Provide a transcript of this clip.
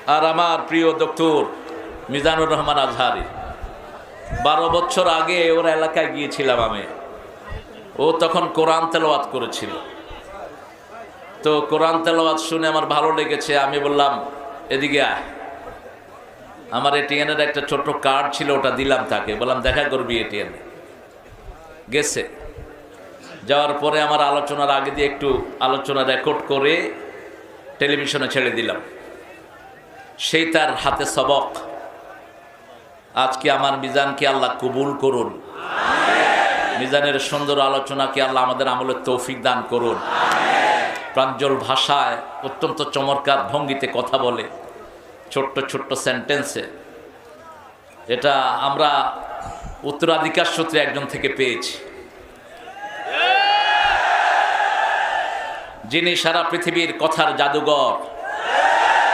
আর আমার প্রিয় ডক্টর মিজানুর রহমান আজহারি। 12 বছর আগে ওর এলাকায় গিয়েছিলাম আমি। ও তখন কোরআন তেলাওয়াত করেছিল। তো কোরআন তেলাওয়াত শুনে আমার ভালো লেগেছে। আমি বললাম, এদিকে আয়। আমার এটিএনের একটা ছোট্ট কার্ড ছিল, ওটা দিলাম তাকে, বললাম দেখা করবি এটিএনে। গেছে। যাওয়ার পরে আমার আলোচনার আগে দিয়ে একটু আলোচনা রেকর্ড করে টেলিভিশনে ছেড়ে দিলাম। সেই তার হাতে সবক। আজকে আমার মিজানকে আল্লাহ কবুল করুন। মিজানের সুন্দর আলোচনাকে আল্লাহ আমাদের আমলের তৌফিক দান করুন। প্রাঞ্জল ভাষায় অত্যন্ত চমৎকার ভঙ্গিতে কথা বলে, ছোট্ট ছোট্ট সেন্টেন্সে। এটা আমরা উত্তরাধিকার সূত্রে একজন থেকে পেয়েছি, যিনি সারা পৃথিবীর কথার জাদুঘর।